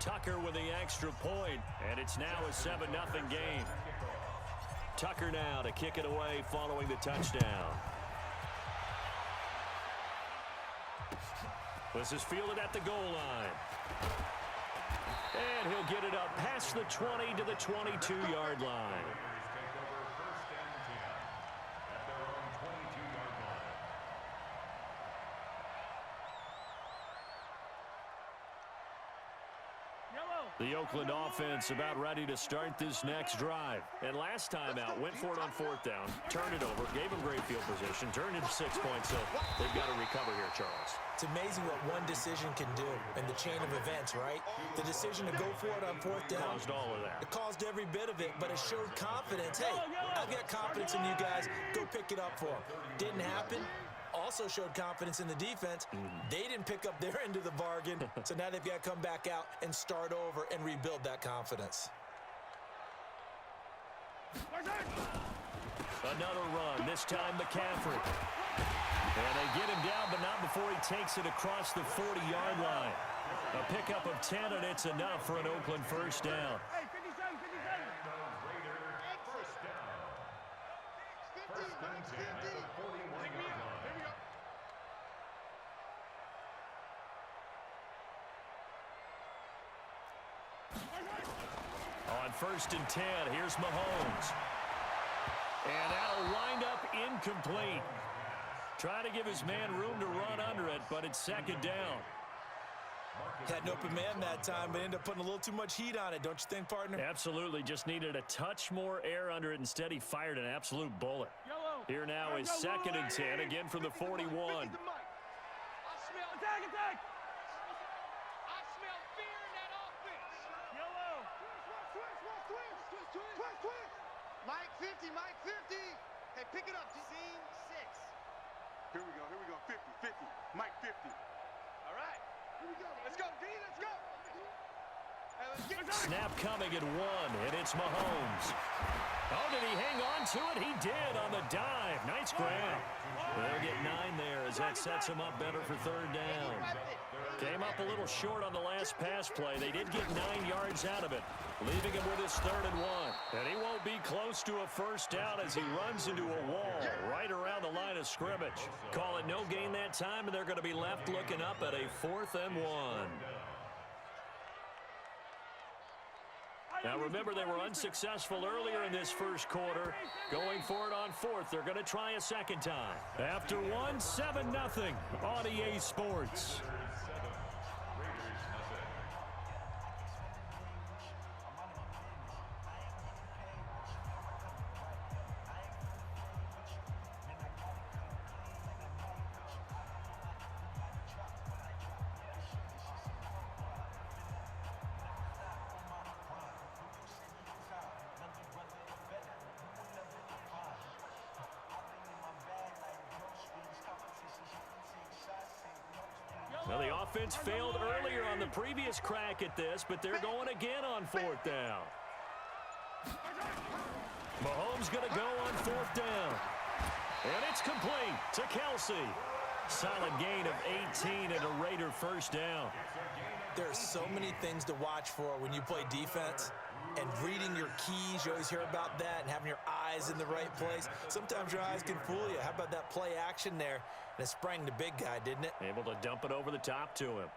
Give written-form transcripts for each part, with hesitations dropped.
Tucker with the extra point, and it's now a 7-0 game. Tucker now to kick it away following the touchdown. This is fielded at the goal line. And he'll get it up past the 20 to the 22-yard line. The Oakland offense about ready to start this next drive. And last time out, went for it on 4th down, turned it over, gave them great field position, turned into 6 points, so they've got to recover here, Charles. It's amazing what one decision can do in the chain of events, right? The decision to go for it on 4th down. Caused all of that. It caused every bit of it, but it showed confidence. Hey, I've got confidence in you guys. Go pick it up for them. Didn't happen. Also showed confidence in the defense. They didn't pick up their end of the bargain, so now they've got to come back out and start over and rebuild that confidence. Another run, this time McCaffrey. And they get him down, but not before he takes it across the 40-yard line. A pickup of 10, and it's enough for an Oakland first down. Hey, 57. On 1st and 10, here's Mahomes. And that'll wind up incomplete. Trying to give his man room to run under it, but it's 2nd down. Had an open man that time, but ended up putting a little too much heat on it, don't you think, partner? Absolutely. Just needed a touch more air under it. Instead, he fired an absolute bullet. Here now is 2nd and 10, again from the 41. Attack! I smell fear in that offense. Yellow! Twist! Mike 50. Hey, pick it up. Scene 6. Here we go. 50. Mike 50. All right. Here we go. Let's go, D. Let's go. Hey, let's get Snap coming at 1, and it's Mahomes. Oh, did he hang on to it? He did on the dive. Nice grab. They'll get 9 there as that sets him up better for 3rd down. Came up a little short on the last pass play. They did get 9 yards out of it, leaving him with his 3rd and 1. And he won't be close to a first down as he runs into a wall right around the line of scrimmage. Call it no gain that time, and they're going to be left looking up at a 4th and 1. Now, remember, they were unsuccessful earlier in this first quarter. Going for it on 4th. They're going to try a 2nd time. After 1, 7-0 on EA Sports. Well, the offense failed earlier on the previous crack at this, but they're going again on 4th down. Mahomes going to go on 4th down. And it's complete to Kelsey. Solid gain of 18 and a Raider first down. There are so many things to watch for when you play defense. And reading your keys, you always hear about that, and having your eyes in the right place. Sometimes your eyes can fool you. How about that play action there? And it sprang the big guy, didn't it? Able to dump it over the top to him.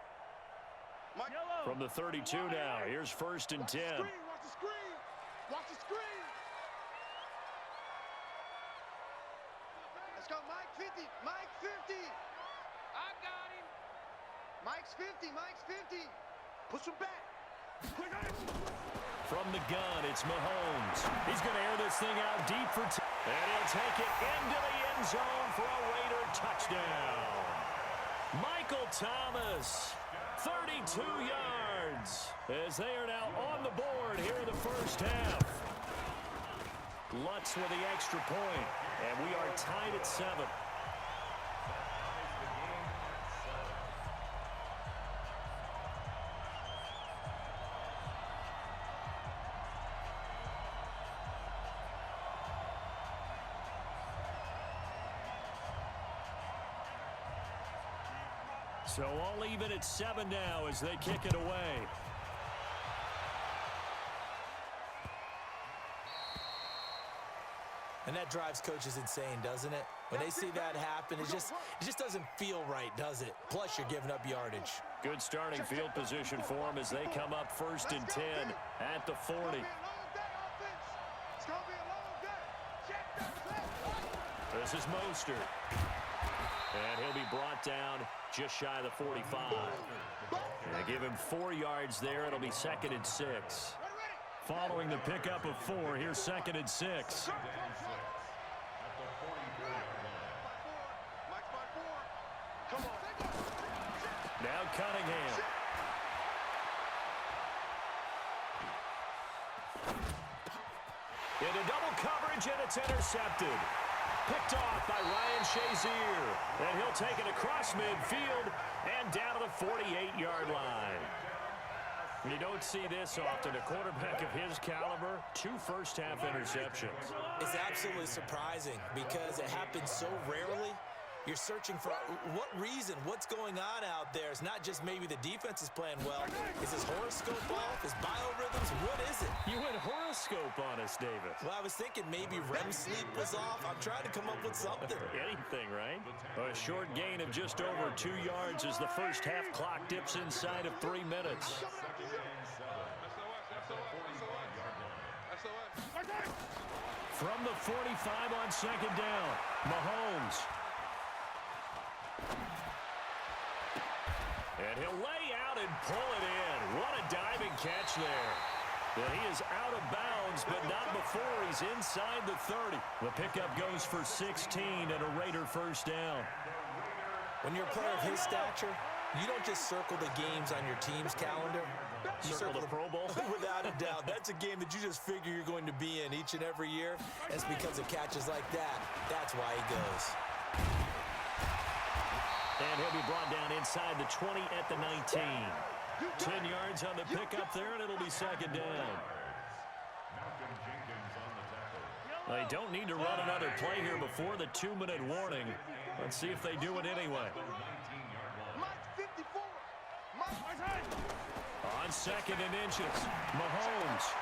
From the 32 now, here's 1st and 10. Watch the screen. Let's go, Mike 50. I got him. Mike's 50. Push him back. From the gun, it's Mahomes. He's going to air this thing out deep for and he'll take it into the end zone for a Raider touchdown. Michael Thomas, 32 yards, as they are now on the board here in the first half. Lutz with the extra point, and we are tied at 7. So all even at 7 now as they kick it away. And that drives coaches insane, doesn't it? When they see that happen, it just doesn't feel right, does it? Plus, you're giving up yardage. Good starting field position for them as they come up 1st and 10 at the 40. This is Mostert. And he'll be brought down just shy of the 45. They give him 4 yards there. It'll be 2nd and 6. Following the pickup of 4, here's 2nd and 6. Now Cunningham. Into double coverage, and it's intercepted. Picked off by Ryan Shazier. And he'll take it across midfield and down to the 48-yard line. You don't see this often. A quarterback of his caliber, 2 first-half interceptions. It's absolutely surprising because it happens so rarely. You're searching for what reason, what's going on out there. It's not just maybe the defense is playing well. Is his horoscope off? His biorhythms? What is it? You went horoscope on us, David. Well, I was thinking maybe REM sleep was off. I'm trying to come up with something. Anything, right? A short gain of just over 2 yards as the first half clock dips inside of 3 minutes. From the 45 on 2nd down, Mahomes. And he'll lay out and pull it in. What a diving catch there. But he is out of bounds, but not before he's inside the 30. The pickup goes for 16 and a Raider first down. When you're a player of his stature, you don't just circle the games on your team's calendar. You circle the Pro Bowl? Without a doubt. That's a game that you just figure you're going to be in each and every year. It's because of catches like that. That's why he goes. And he'll be brought down inside the 20 at the 19. 10 yards on the pickup there, and it'll be 2nd down. They don't need to run another play here before the 2-minute warning. Let's see if they do it anyway. On 2nd and inches, Mahomes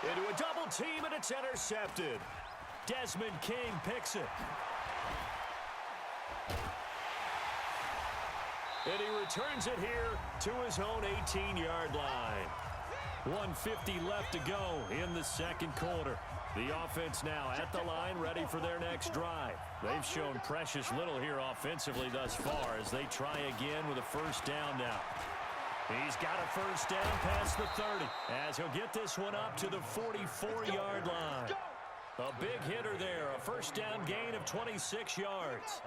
into a double team, and it's intercepted. Desmond King picks it. And he returns it here to his own 18-yard line. 1:50 left to go in the 2nd quarter. The offense now at the line, ready for their next drive. They've shown precious little here offensively thus far as they try again with a first down now. He's got a first down past the 30 as he'll get this one up to the 44-yard line. A big hitter there, a first down gain of 26 yards.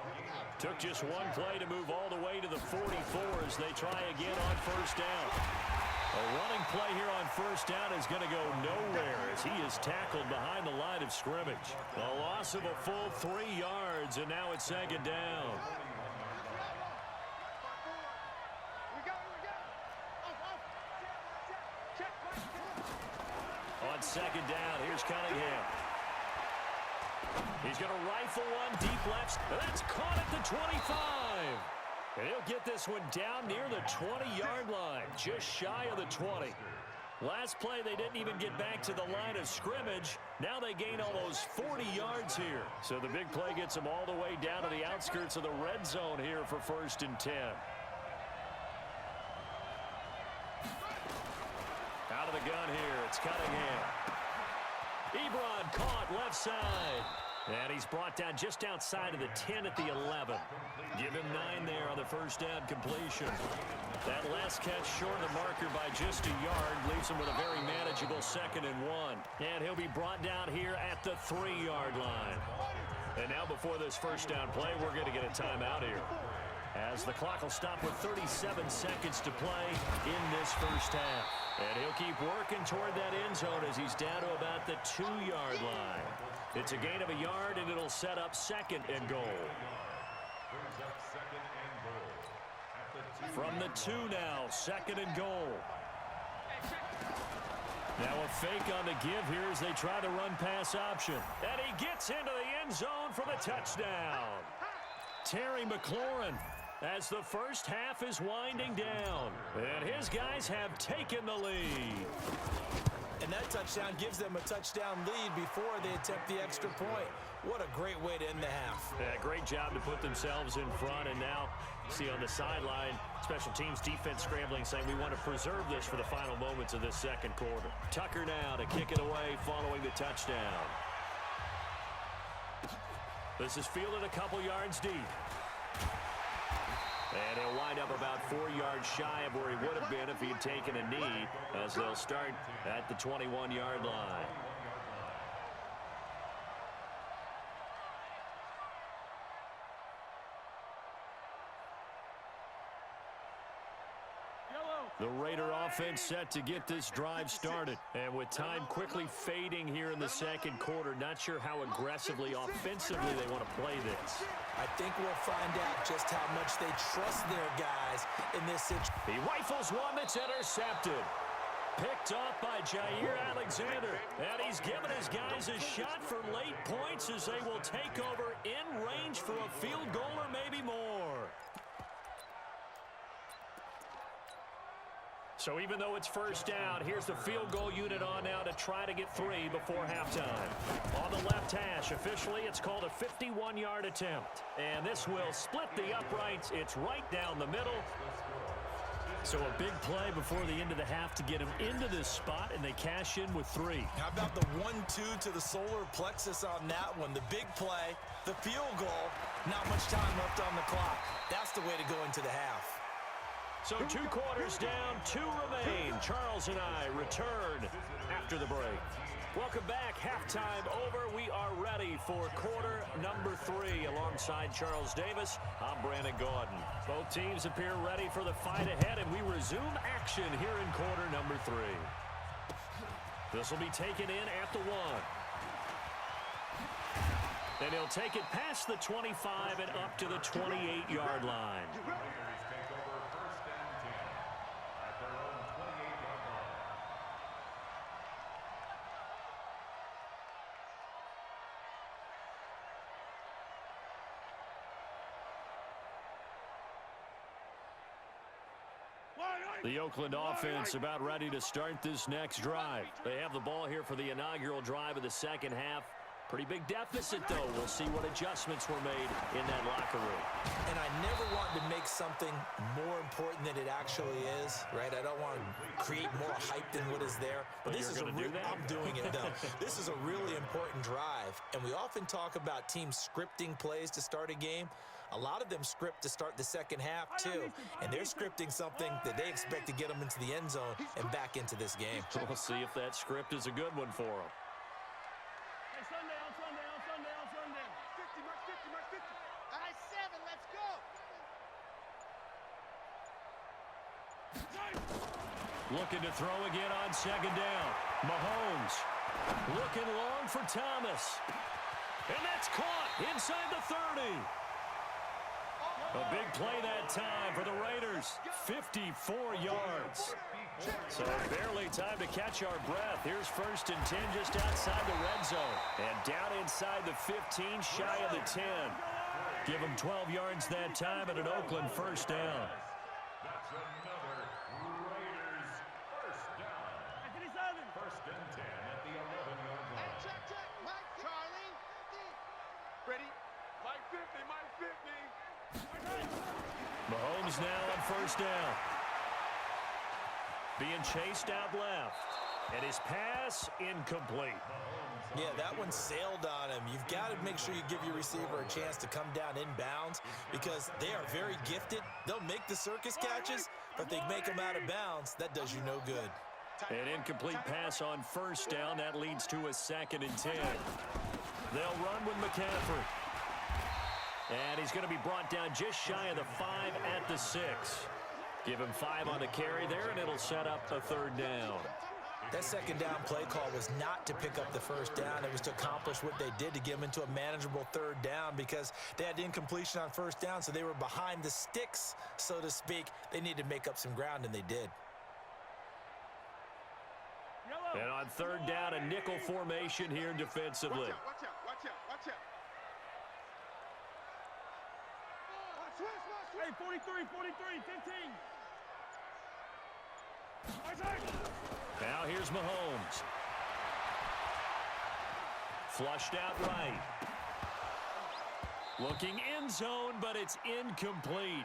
Took just one play to move all the way to the 44 as they try again on first down. A running play here on first down is going to go nowhere as he is tackled behind the line of scrimmage. A loss of a full 3 yards, and now it's 2nd down. On 2nd down, here's Cunningham. He's going to rifle one deep left, and that's caught at the 25. And he'll get this one down near the 20-yard line, just shy of the 20. Last play, they didn't even get back to the line of scrimmage. Now they gain almost 40 yards here. So the big play gets them all the way down to the outskirts of the red zone here for 1st and 10. Out of the gun here, it's Cunningham. Ebron caught left side. And he's brought down just outside of the 10 at the 11. Give him 9 there on the first down completion. That last catch short of the marker by just a yard leaves him with a very manageable 2nd and 1. And he'll be brought down here at the 3-yard line. And now before this first down play, we're going to get a timeout here, as the clock will stop with 37 seconds to play in this first half. And he'll keep working toward that end zone as he's down to about the 2-yard line. It's a gain of a yard, and it'll set up 2nd and goal. From the 2 now, 2nd and goal. Now a fake on the give here as they try the run-pass option. And he gets into the end zone for the touchdown. Terry McLaurin, as the first half is winding down. And his guys have taken the lead. And that touchdown gives them a touchdown lead before they attempt the extra point. What a great way to end the half. Yeah, great job to put themselves in front, and now see on the sideline, special teams defense scrambling, saying we want to preserve this for the final moments of this second quarter. Tucker now to kick it away following the touchdown. This is fielded a couple yards deep. And he'll wind up about 4 yards shy of where he would have been if he'd taken a knee, as they'll start at the 21-yard line. The Raider offense set to get this drive started. And with time quickly fading here in the second quarter, not sure how aggressively, offensively they want to play this. I think we'll find out just how much they trust their guys in this situation. He rifles one that's intercepted. Picked off by Jair Alexander. And he's given his guys a shot for late points as they will take over in range for a field goal or maybe more. So even though it's first down, here's the field goal unit on now to try to get 3 before halftime. On the left hash, officially it's called a 51-yard attempt. And this will split the uprights. It's right down the middle. So a big play before the end of the half to get him into this spot, and they cash in with 3. How about the 1-2 to the solar plexus on that one? The big play, the field goal, not much time left on the clock. That's the way to go into the half. So 2 quarters down, 2 remain. Charles and I return after the break. Welcome back. Halftime over. We are ready for quarter number 3. Alongside Charles Davis, I'm Brandon Gaudin. Both teams appear ready for the fight ahead, and we resume action here in quarter number 3. This will be taken in at the 1. Then he'll take it past the 25 and up to the 28-yard line. The Oakland offense about ready to start this next drive. They have the ball here for the inaugural drive of the second half. Pretty big deficit, though. We'll see what adjustments were made in that locker room. And I never want to make something more important than it actually is, right? I don't want to create more hype than what is there. But this is I'm doing it, though. This is a really important drive. And we often talk about teams scripting plays to start a game. A lot of them script to start the second half, too. And they're scripting something that they expect to get them into the end zone and back into this game. We'll see if that script is a good one for them. Hey, sundown. 50, mark 50. All right, 7, let's go. Looking to throw again on second down. Mahomes looking long for Thomas. And that's caught inside the 30. A big play that time for the Raiders. 54 yards. So barely time to catch our breath. Here's 1st and 10 just outside the red zone. And down inside the 15, shy of the 10. Give them 12 yards that time and an Oakland first down. That's another Raiders first down. 1st and 10 at the 11-yard line. Check. Mike, Charlie. Ready? Mike 50. Mahomes now on first down. Being chased out left. And his pass incomplete. Yeah, that one sailed on him. You've got to make sure you give your receiver a chance to come down inbounds because they are very gifted. They'll make the circus catches, but if they make them out of bounds, that does you no good. An incomplete pass on first down. That leads to a 2nd and 10. They'll run with McCaffrey. And he's going to be brought down just shy of the 5 at the 6. Give him 5 on the carry there, and it'll set up a 3rd down. That second down play call was not to pick up the first down. It was to accomplish what they did to get them into a manageable 3rd down because they had incompletion on first down, so they were behind the sticks, so to speak. They needed to make up some ground, and they did. And on 3rd down, a nickel formation here defensively. Watch out. Hey, 43, 15. Now here's Mahomes. Flushed out right. Looking end zone, but it's incomplete.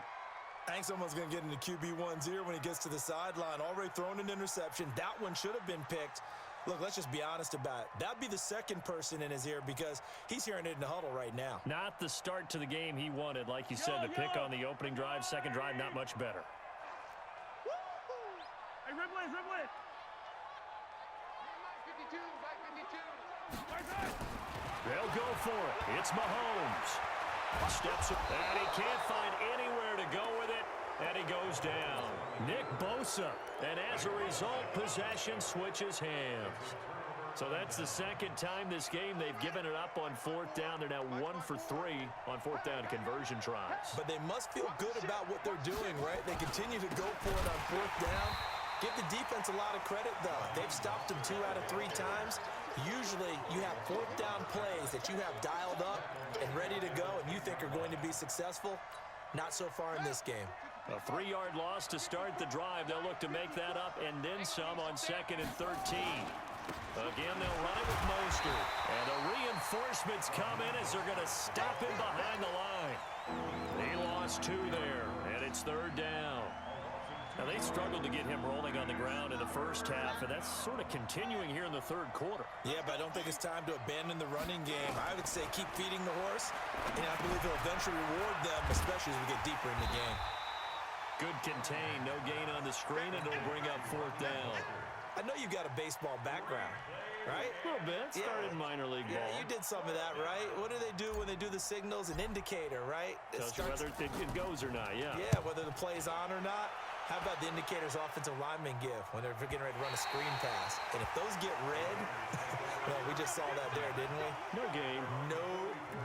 I think someone's going to get into QB1's ear when he gets to the sideline. Already thrown an interception. That one should have been picked. Look, let's just be honest about it. That'd be the second person in his ear because he's hearing it in the huddle right now. Not the start to the game he wanted. Like you said, the pick on the opening drive, second drive, not much better. Hey, Ridley, Ridley. 52, 52. They'll go for it. It's Mahomes. Steps up, and he can't find anywhere to go with it, and he goes down. Nick Bosa, and as a result, possession switches hands. So that's the second time this game they've given it up on fourth down. They're now 1 for 3 on fourth down conversion tries. But they must feel good about what they're doing, right? They continue to go for it on fourth down. Give the defense a lot of credit, though. They've stopped them 2 out of 3 times. Usually, you have fourth down plays that you have dialed up and ready to go, and you think are going to be successful. Not so far in this game. A 3-yard loss to start the drive. They'll look to make that up and then some on 2nd and 13. Again, they'll run it with Mostert. And the reinforcements come in as they're going to stop him behind the line. He lost 2 there, and it's 3rd down. Now, they struggled to get him rolling on the ground in the first half, and that's sort of continuing here in the 3rd quarter. Yeah, but I don't think it's time to abandon the running game. I would say keep feeding the horse, and I believe he'll eventually reward them, especially as we get deeper in the game. Good contain, no gain on the screen, and it'll bring up 4th down. I know you've got a baseball background, right? A little bit. Started minor league ball. Yeah, you did some of that, right? What do they do when they do the signals? An indicator, right? Tells you whether it goes or not, yeah. Yeah, whether the play's on or not. How about the indicators offensive linemen give when they're getting ready to run a screen pass? And if those get red, well, we just saw that there, didn't we? No gain. No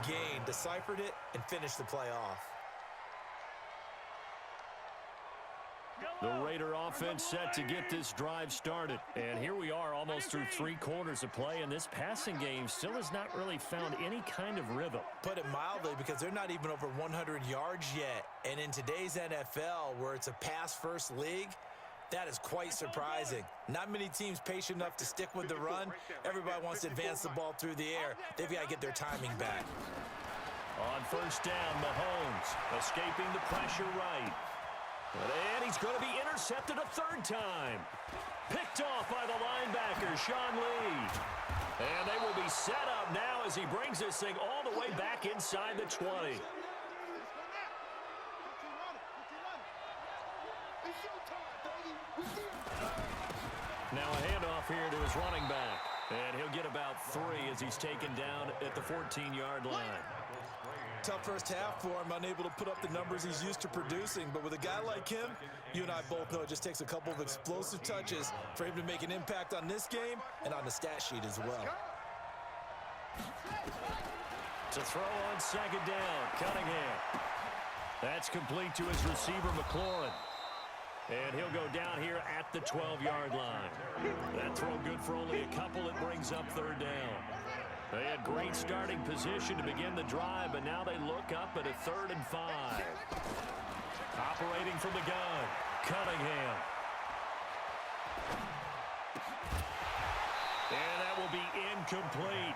gain. Deciphered it and finished the play off. The Raider offense set to get this drive started. And here we are almost through 3 quarters of play, and this passing game still has not really found any kind of rhythm. Put it mildly, because they're not even over 100 yards yet. And in today's NFL, where it's a pass-first league, that is quite surprising. Not many teams patient enough to stick with the run. Everybody wants to advance the ball through the air. They've got to get their timing back. On 1st down, Mahomes escaping the pressure right. And he's going to be intercepted a 3rd time. Picked off by the linebacker, Sean Lee. And they will be set up now as he brings this thing all the way back inside the 20. Now a handoff here to his running back. And he'll get about 3 as he's taken down at the 14-yard line. Tough first half for him, unable to put up the numbers he's used to producing. But with a guy like him, you and I both know it just takes a couple of explosive touches for him to make an impact on this game and on the stat sheet as well. To throw on 2nd down, Cunningham. That's complete to his receiver, McLaurin. And he'll go down here at the 12-yard line. That throw good for only a couple. It brings up 3rd down. They had great starting position to begin the drive, but now they look up at a 3rd and 5. Operating from the gun, Cunningham. And that will be incomplete.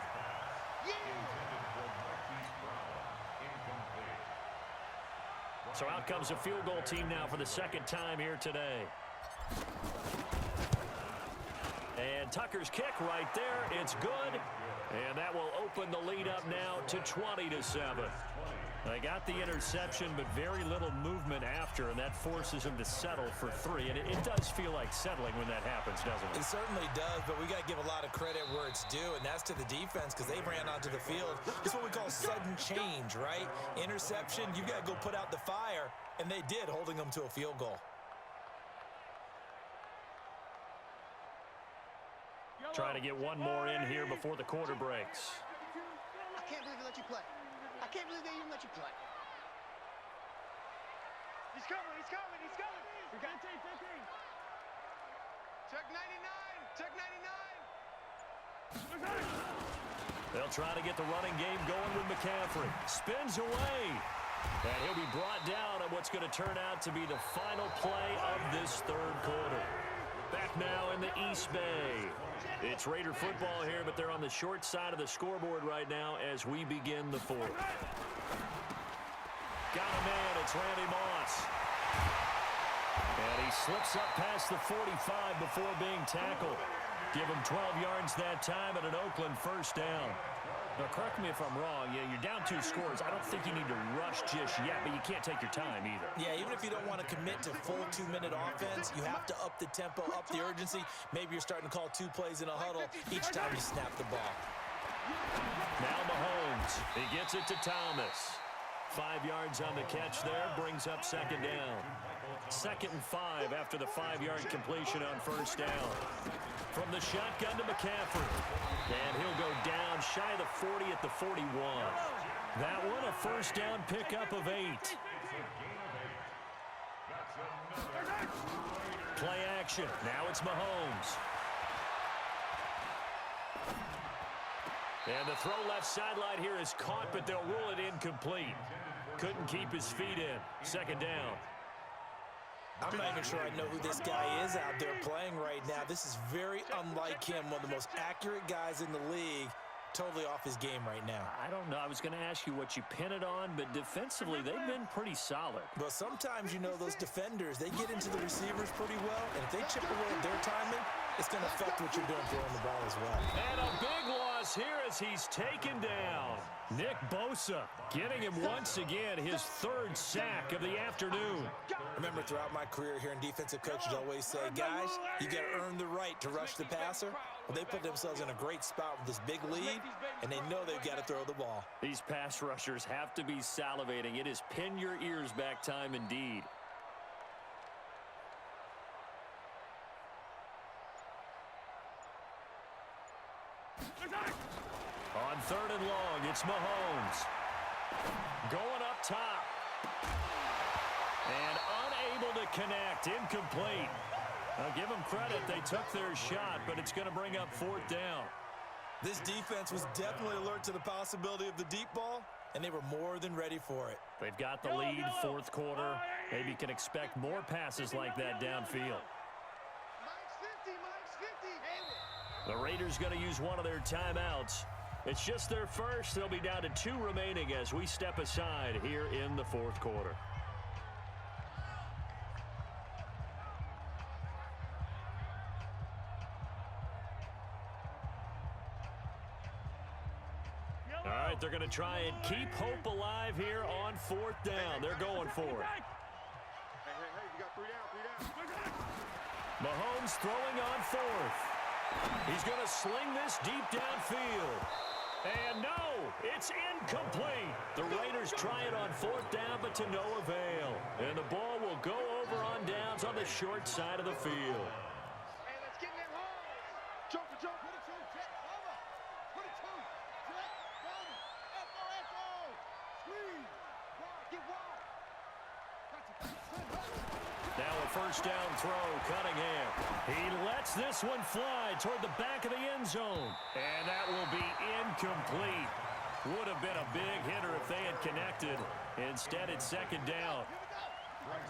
So out comes a field goal team now for the 2nd time here today. And Tucker's kick right there. It's good. And that will open the lead up now to 20-7. They got the interception, but very little movement after, and that forces them to settle for 3. And it does feel like settling when that happens, doesn't it? It certainly does, but we got to give a lot of credit where it's due, and that's to the defense because they ran onto the field. It's what we call sudden change, right? Interception, you got to go put out the fire, and they did, holding them to a field goal. Trying to get one more in here before the quarter breaks. I can't believe they let you play. I can't believe they even let you play. He's coming, he's coming, he's coming. We got 15. Check 99, check 99. They'll try to get the running game going with McCaffrey. Spins away. And he'll be brought down at what's going to turn out to be the final play of this 3rd quarter. Back now in the East Bay. It's Raider football here, but they're on the short side of the scoreboard right now as we begin the 4th. Got a man. It's Randy Moss. And he slips up past the 45 before being tackled. Give him 12 yards that time and an Oakland first down. Now, correct me if I'm wrong. Yeah, you're down 2 scores. I don't think you need to rush just yet, but you can't take your time either. Yeah, even if you don't want to commit to full 2-minute offense, you have to up the tempo, up the urgency. Maybe you're starting to call 2 plays in a huddle each time you snap the ball. Now Mahomes. He gets it to Thomas. 5 yards on the catch there, brings up second down. 2nd and 5 after the 5-yard completion on first down. From the shotgun to McCaffrey. And he'll go down shy of the 40 at the 41. That one, a first down pickup of 8. Play action. Now it's Mahomes. And the throw left sideline here is caught, but they'll rule it incomplete. Couldn't keep his feet in. Second down. I'm not even sure I know who this guy is out there playing right now. This is very unlike him, one of the most accurate guys in the league. Totally off his game right now. I don't know. I was going to ask you what you pin it on, but defensively, they've been pretty solid. Well, sometimes, you know, those defenders, they get into the receivers pretty well, and if they chip away at their timing, it's going to affect what you're doing throwing the ball as well. And a big loss here as he's taken down. Nick Bosa getting him once again, his 3rd sack of the afternoon. Remember, throughout my career here in defensive coaches always say, guys, you got to earn the right to rush the passer. Well, they put themselves in a great spot with this big lead, and they know they've got to throw the ball. These pass rushers have to be salivating. It is pin your ears back time indeed. On 3rd and long, it's Mahomes. Going up top. And unable to connect. Incomplete. I'll give them credit. They took their shot, but it's going to bring up 4th down. This defense was definitely alert to the possibility of the deep ball, and they were more than ready for it. They've got the lead, 4th quarter. Maybe you can expect more passes like that downfield. The Raiders going to use one of their timeouts. It's just their first. They'll be down to 2 remaining as we step aside here in the 4th quarter. All right, they're going to try and keep hope alive here on 4th down. They're going for it. Hey, you got 3 down. Mahomes throwing on 4th. He's going to sling this deep downfield. And no, it's incomplete. The Raiders try it on 4th down, but to no avail. And the ball will go over on downs on the short side of the field. Hey, let's get in them holes. Jump. Put it 2. Check. Cover. Put it 2. Check. Down. Echo. Squeeze. Get wide. Now a first down throw, Cunningham. He lets this one fly toward the back of the end zone. And that will be incomplete. Would have been a big hitter if they had connected. Instead, it's 2nd down.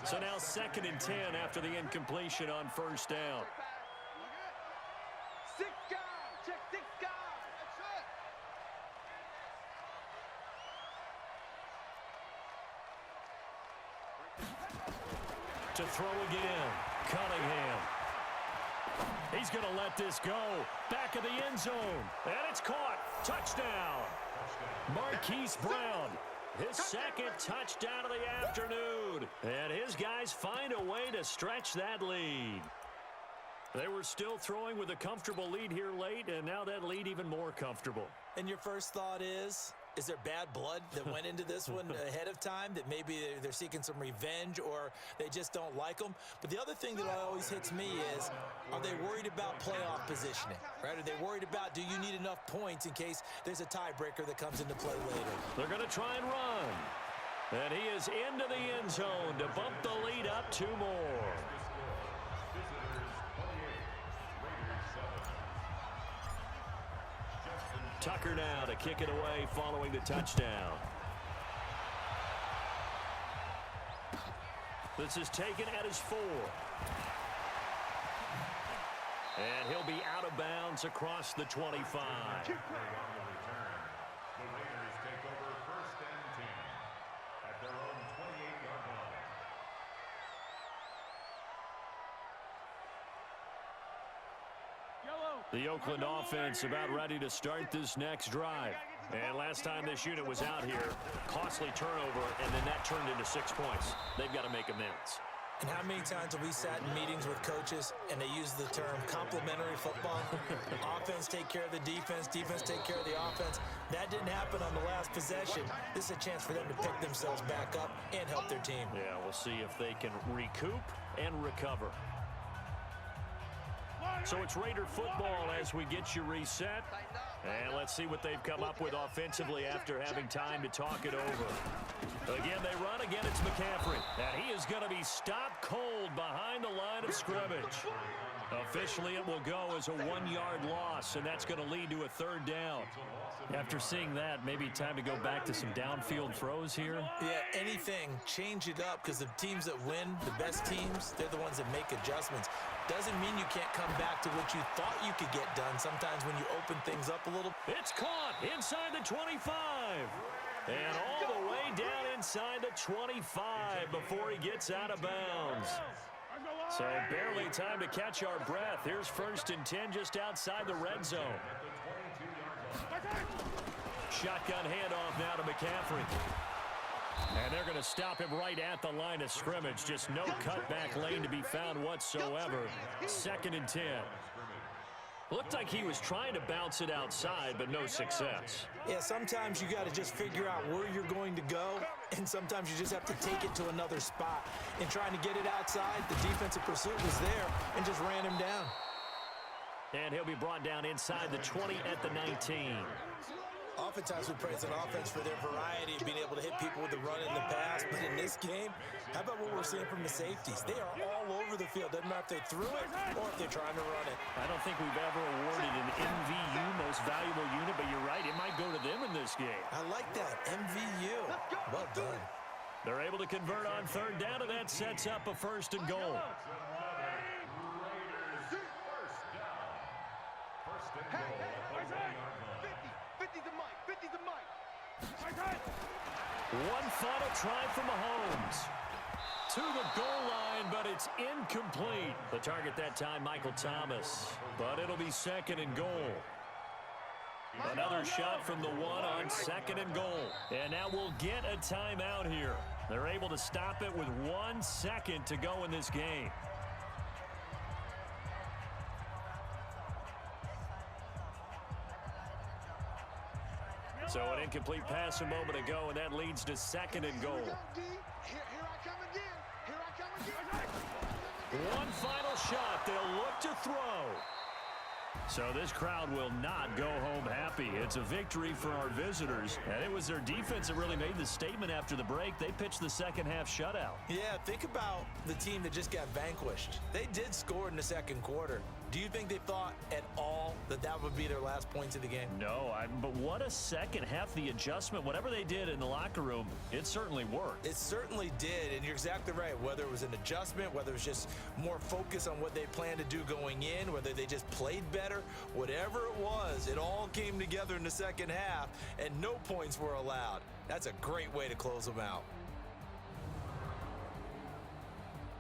So now 2nd and 10 after the incompletion on first down. 6 guys. Check 6 guys. That's it. To throw again, Cunningham. He's going to let this go. Back of the end zone. And it's caught. Touchdown. Marquise Brown. His 2nd touchdown of the afternoon. And his guys find a way to stretch that lead. They were still throwing with a comfortable lead here late, and now that lead even more comfortable. And your first thought is there bad blood that went into this one ahead of time, that maybe they're seeking some revenge or they just don't like them? But the other thing that always hits me is, are they worried about playoff positioning? Right? Are they worried about, do you need enough points in case there's a tiebreaker that comes into play later? They're going to try and run. And he is into the end zone to bump the lead up 2 more. Tucker now to kick it away following the touchdown. This is taken at his 4. And he'll be out of bounds across the 25. The Raiders take over 1st and 10 at their own 25. The Oakland offense about ready to start this next drive. And last time this unit was out here, costly turnover, and then that turned into 6 points. They've got to make amends. And how many times have we sat in meetings with coaches and they use the term complementary football? Offense take care of the defense, defense take care of the offense. That didn't happen on the last possession. This is a chance for them to pick themselves back up and help their team. Yeah, we'll see if they can recoup and recover. So it's Raider football as we get you reset. And let's see what they've come up with offensively after having time to talk it over. Again, they run. Again, it's McCaffrey. And he is going to be stopped cold behind the line of scrimmage. Officially, it will go as a 1-yard loss, and that's going to lead to a 3rd down. After seeing that, maybe time to go back to some downfield throws here. Yeah, anything. Change it up, because the teams that win, the best teams, they're the ones that make adjustments. Doesn't mean you can't come back to what you thought you could get done sometimes when you open things up a little. It's caught inside the 25. And all the way down inside the 25 before he gets out of bounds. So barely time to catch our breath. Here's 1st and 10 just outside the red zone. Shotgun handoff now to McCaffrey. And they're going to stop him right at the line of scrimmage. Just no cutback lane to be found whatsoever. 2nd and 10. Looked like he was trying to bounce it outside, but no success. Yeah, sometimes you got to just figure out where you're going to go, and sometimes you just have to take it to another spot. And trying to get it outside, the defensive pursuit was there and just ran him down. And he'll be brought down inside the 20 at the 19. Oftentimes we praise an offense for their variety of being able to hit people with the run and the pass, but in this game, how about what we're seeing from the safeties? They are all over the field. Doesn't matter if they threw it or if they're trying to run it. I don't think we've ever awarded an MVU, most valuable unit, but you're right, it might go to them in this game. I like that, MVU. Well done. They're able to convert on 3rd down, and that sets up a 1st and goal. One final try from Mahomes. To the goal line, but it's incomplete. The target that time, Michael Thomas. But it'll be 2nd and goal. Another shot from the 1 on 2nd and goal. And now we'll get a timeout here. They're able to stop it with 1 second to go in this game. So an incomplete pass a moment ago, and that leads to 2nd and goal. One final shot. They'll look to throw. So this crowd will not go home happy. It's a victory for our visitors, and it was their defense that really made the statement after the break. They pitched the 2nd half shutout. Yeah, think about the team that just got vanquished. They did score in the 2nd quarter. Do you think they thought at all that that would be their last points of the game? No, but what a 2nd half. The adjustment, whatever they did in the locker room, it certainly worked. It certainly did, and you're exactly right. Whether it was an adjustment, whether it was just more focus on what they planned to do going in, whether they just played better, whatever it was, it all came together in the 2nd half, and no points were allowed. That's a great way to close them out.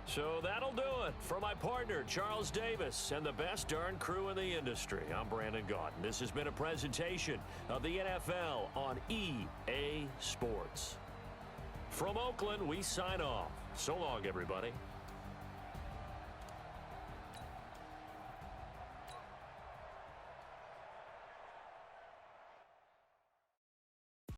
So that'll do it for my partner, Charles Davis, and the best darn crew in the industry. I'm Brandon Gaudin. This has been a presentation of the NFL on EA Sports. From Oakland, we sign off. So long, everybody.